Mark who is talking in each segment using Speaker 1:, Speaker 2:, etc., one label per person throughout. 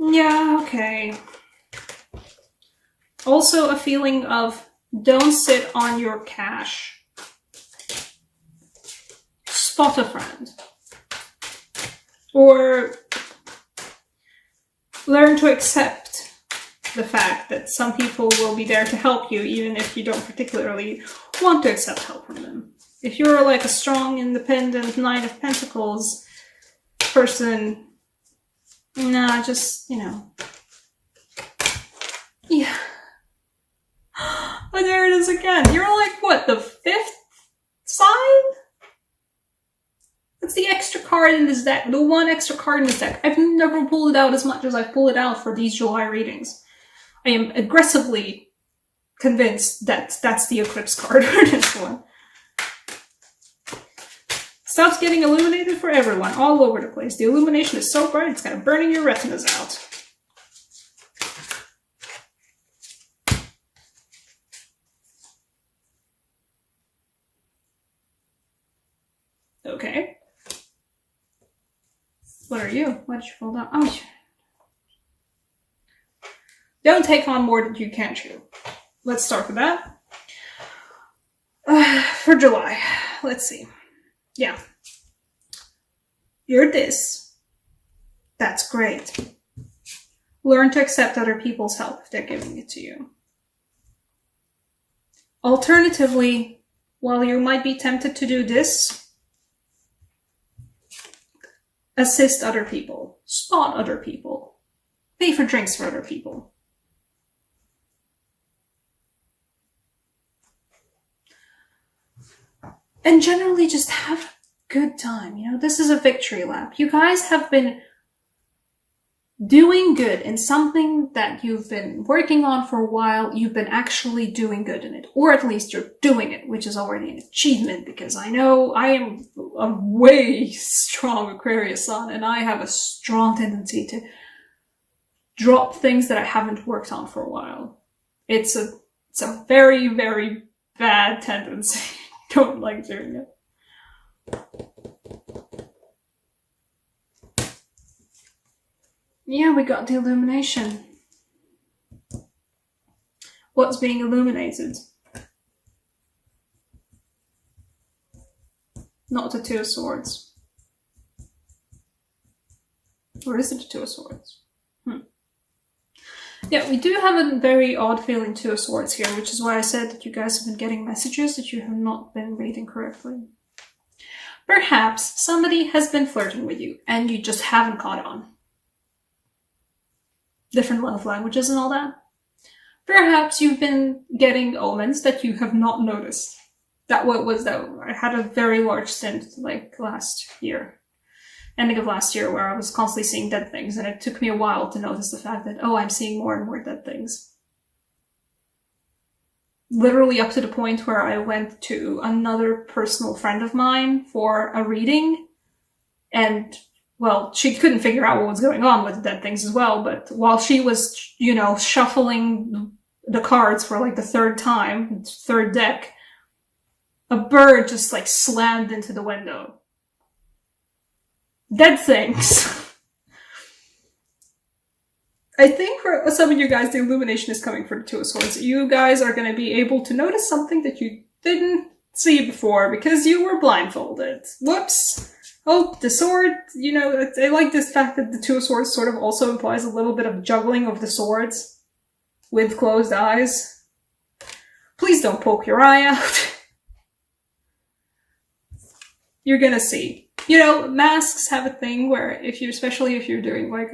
Speaker 1: Yeah, okay. Also a feeling of don't sit on your cash. Spot a friend. Or learn to accept the fact that some people will be there to help you even if you don't particularly want to accept help from them. If you're like a strong, independent Knight of Pentacles person, nah, just, you know. Yeah. Oh, there it is again. You're like, what, the 5th sign? That's the extra card in this deck. The one extra card in this deck. I've never pulled it out as much as I've pulled it out for these July readings. I am aggressively convinced that that's the Eclipse card for this one. Stuff's getting illuminated for everyone, all over the place. The illumination is so bright, it's kind of burning your retinas out. Okay. What are you? What did you pull down? Oh, don't take on more than you can chew. Let's start with that. For July, let's see. Yeah. You're this. That's great. Learn to accept other people's help if they're giving it to you. Alternatively, while you might be tempted to do this, assist other people, spot other people, pay for drinks for other people. And generally just have a good time. You know, this is a victory lap. You guys have been doing good in something that you've been working on for a while. You've been actually doing good in it, or at least you're doing it, which is already an achievement, because I know I am a way strong Aquarius sun and I have a strong tendency to drop things that I haven't worked on for a while. It's a very, very bad tendency. Don't like doing it. Yeah, we got the illumination. What's being illuminated? Not the Two of Swords. Or is it the Two of Swords? Yeah, we do have a very odd feeling Two of Swords here, which is why I said that you guys have been getting messages that you have not been reading correctly. Perhaps somebody has been flirting with you and you just haven't caught on. Different love languages and all that. Perhaps you've been getting omens that you have not noticed. That what was that? I had a very large stint like last year. Ending of last year, where I was constantly seeing dead things, and it took me a while to notice the fact that, oh, I'm seeing more and more dead things. Literally up to the point where I went to another personal friend of mine for a reading, and, well, she couldn't figure out what was going on with the dead things as well, but while she was, you know, shuffling the cards for like the third time, third deck, a bird just like slammed into the window. Dead things. I think for some of you guys, the illumination is coming for the Two of Swords. You guys are going to be able to notice something that you didn't see before because you were blindfolded. Whoops. Oh, the sword, you know, I like this fact that the Two of Swords sort of also implies a little bit of juggling of the swords with closed eyes. Please don't poke your eye out. You're going to see. You know, masks have a thing where especially if you're doing like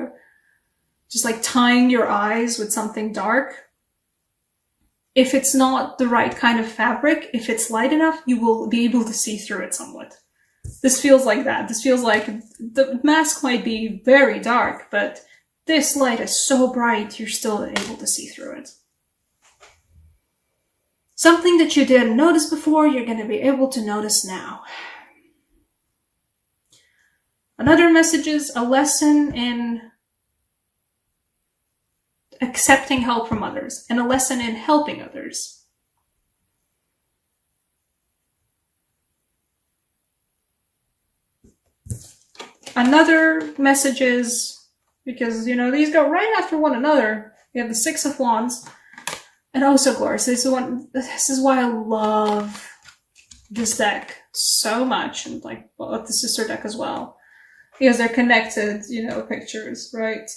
Speaker 1: just like tying your eyes with something dark, if it's not the right kind of fabric, if it's light enough, you will be able to see through it somewhat. This feels like that. This feels like the mask might be very dark, but this light is so bright, you're still able to see through it. Something that you didn't notice before, you're going to be able to notice now. Another message is a lesson in accepting help from others and a lesson in helping others. Another message is because, you know, these go right after one another. You have the Six of Wands, and also Glorious. This is why I love this deck so much, and like, well, the sister deck as well, because they're connected, you know, pictures, right?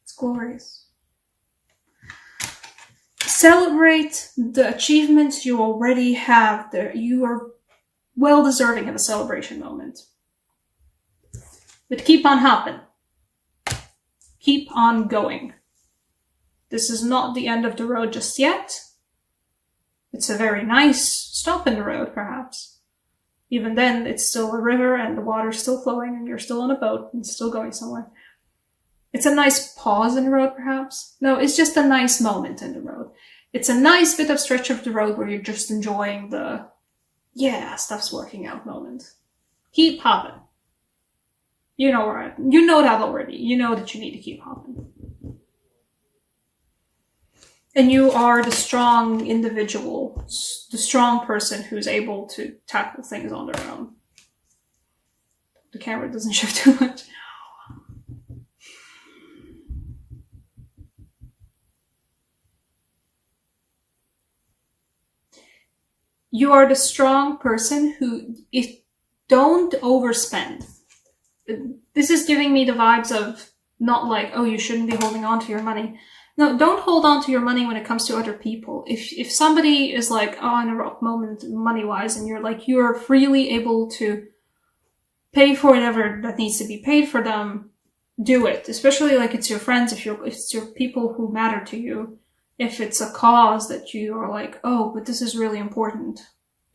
Speaker 1: It's glorious. Celebrate the achievements you already have. There, you are well deserving of a celebration moment. But keep on hopping. Keep on going. This is not the end of the road just yet. It's a very nice stop in the road, perhaps. Even then, it's still a river and the water's still flowing and you're still on a boat and still going somewhere. It's a nice pause in the road, perhaps. No, it's just a nice moment in the road. It's a nice bit of stretch of the road where you're just enjoying the, yeah, stuff's working out moment. Keep hopping. You know that already. You know that you need to keep hopping. And you are the strong individual, the strong person who's able to tackle things on their own. The camera doesn't shift too much. You are the strong person who, don't overspend. This is giving me the vibes of not like, oh, you shouldn't be holding on to your money. No, don't hold on to your money when it comes to other people. If somebody is like, oh, in a rough moment money-wise, and you're freely able to pay for whatever that needs to be paid for them, do it. Especially like it's your friends, if it's your people who matter to you. If it's a cause that you are like, oh, but this is really important.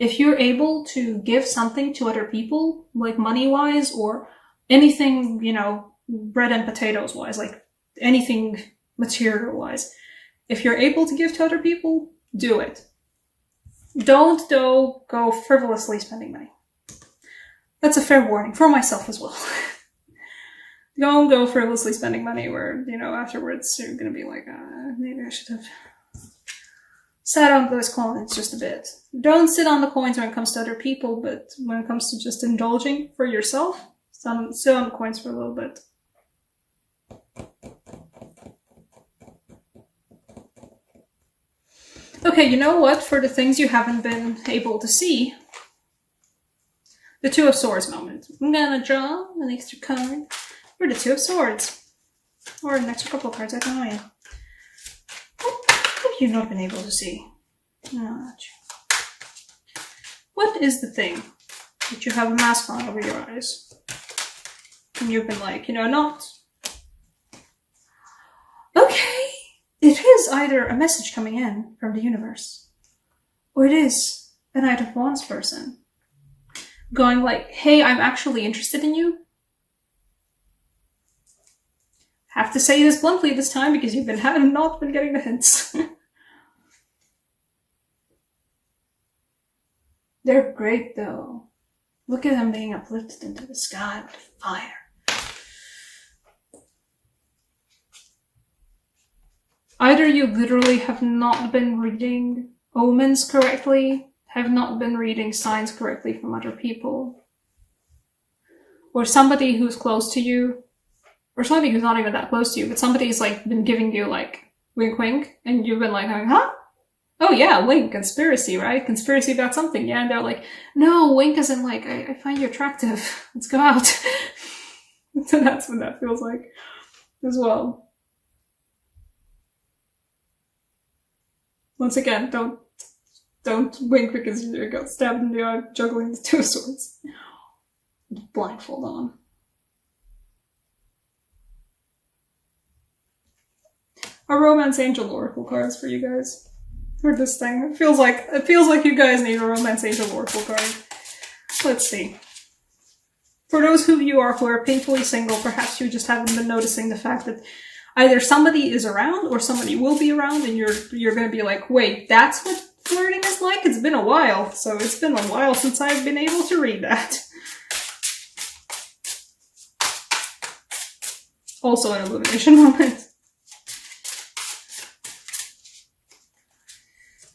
Speaker 1: If you're able to give something to other people, like money-wise or anything, you know, bread and potatoes-wise, like anything material-wise, if you're able to give to other people, do it. Don't, though, go frivolously spending money. That's a fair warning for myself as well. Don't go frivolously spending money where, you know, afterwards you're gonna be like, maybe I should have sat on those coins just a bit. Don't sit on the coins when it comes to other people, but when it comes to just indulging for yourself, sit on the coins for a little bit. Okay, you know what? For the things you haven't been able to see, the Two of Swords moment. I'm gonna draw an extra card for the Two of Swords. Or an extra couple of cards, I don't know yet. What have you not been able to see? No, not you. What is the thing that you have a mask on over your eyes? And you've been like, you know, not. Okay. It is either a message coming in from the universe, or it is a Knight of Wands person going like, hey, I'm actually interested in you. Have to say this bluntly this time because you've not been getting the hints. They're great though. Look at them being uplifted into the sky with fire. Either you literally have not been reading omens correctly, have not been reading signs correctly from other people, or somebody who's close to you, or somebody who's not even that close to you, but somebody's like been giving you like wink wink, and you've been like, huh? Oh yeah, wink, conspiracy, right? Conspiracy about something, yeah? And they're like, no, wink isn't like, I find you attractive. Let's go out. So that's what that feels like as well. Once again, don't wink because you got stabbed in the eye juggling the Two of Swords. Blindfold on. Our Romance Angel Oracle cards for you guys. For this thing. It feels like you guys need a Romance Angel Oracle card. Let's see. For those of you who are painfully single, perhaps you just haven't been noticing the fact that either somebody is around or somebody will be around, and you're gonna be like, wait, that's what flirting is like? It's been a while. So it's been a while since I've been able to read that. Also an illumination moment.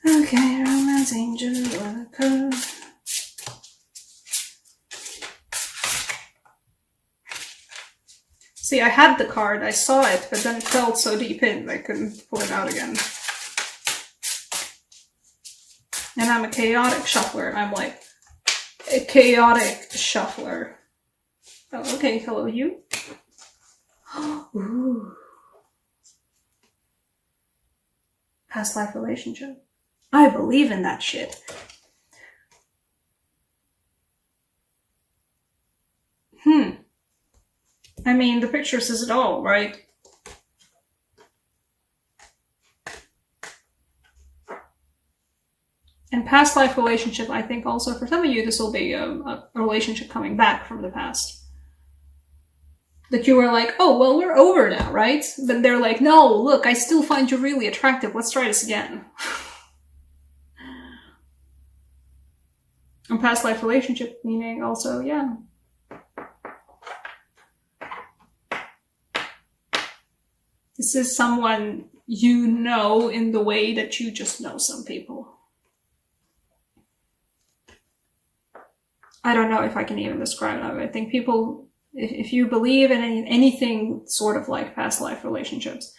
Speaker 1: Okay, Romance Angel Oracle. See, I had the card, I saw it, but then it felt so deep in I couldn't pull it out again. And I'm a chaotic shuffler. I'm like a chaotic shuffler. Oh, okay, hello you. Ooh. Past life relationship. I believe in that shit. I mean, the picture says it all, right? And past life relationship, I think also for some of you, this will be a relationship coming back from the past. That you were like, oh, well, we're over now, right? But they're like, no, look, I still find you really attractive. Let's try this again. And past life relationship, meaning also, yeah. This is someone you know in the way that you just know some people. I don't know if I can even describe it. I think people, if you believe in anything sort of like past life relationships,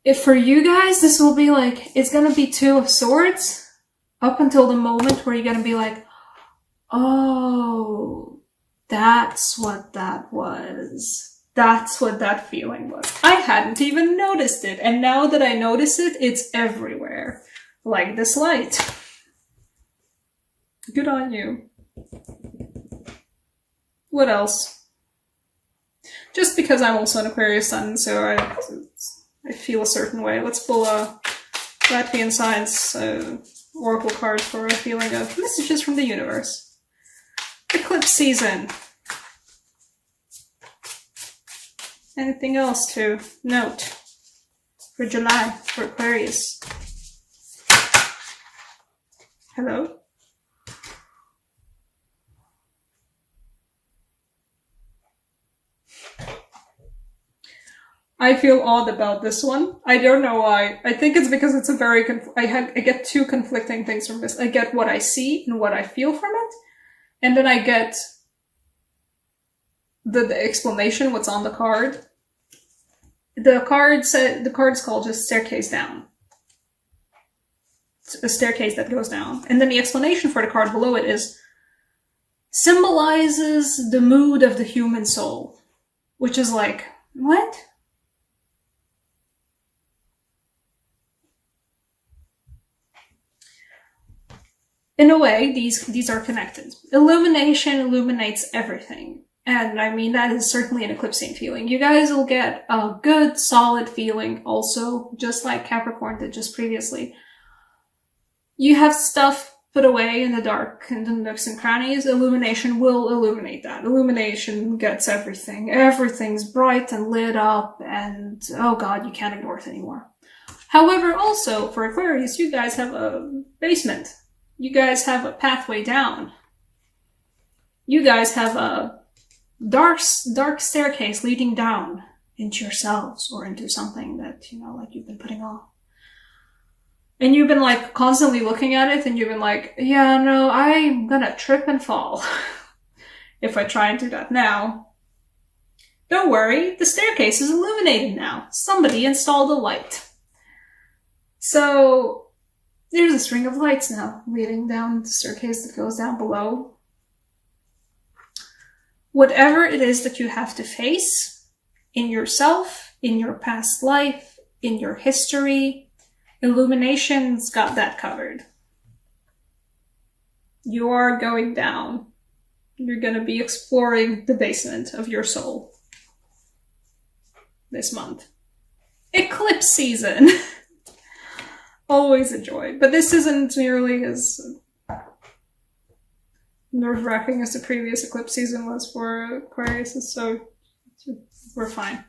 Speaker 1: if for you guys, this will be like, it's gonna be Two of Swords up until the moment where you're gonna be like, oh, that's what that was. That's what that feeling was. I hadn't even noticed it. And now that I notice it, it's everywhere. Like this light. Good on you. What else? Just because I'm also an Aquarius sun, so I feel a certain way. Let's pull a Latvian Science oracle card for a feeling of messages from the universe. Eclipse season. Anything else to note for July for Aquarius? Hello? I feel odd about this one. I don't know why. I think it's because it's a very I get two conflicting things from this. I get what I see and what I feel from it, and then I get the explanation, what's on the card. The card's called just Staircase Down. It's a staircase that goes down. And then the explanation for the card below it is symbolizes the mood of the human soul. Which is like, what? In a way, these are connected. Illumination illuminates everything. And I mean, that is certainly an eclipsing feeling. You guys will get a good, solid feeling also, just like Capricorn did just previously. You have stuff put away in the dark, in the nooks and crannies. Illumination will illuminate that. Illumination gets everything. Everything's bright and lit up, and oh god, you can't ignore it anymore. However, also, for Aquarius, you guys have a basement. You guys have a pathway down. You guys have a dark staircase leading down into yourselves or into something that, you know, like you've been putting off. And you've been like constantly looking at it and you've been like, yeah, no, I'm gonna trip and fall if I try and do that now. Don't worry, the staircase is illuminated now. Somebody installed a light. So there's a string of lights now leading down the staircase that goes down below. Whatever it is that you have to face in yourself, in your past life, in your history, Illumination's got that covered. You are going down. You're going to be exploring the basement of your soul this month. Eclipse season! Always a joy. But this isn't nearly as nerve-wracking as the previous eclipse season was for Aquarius, so we're fine.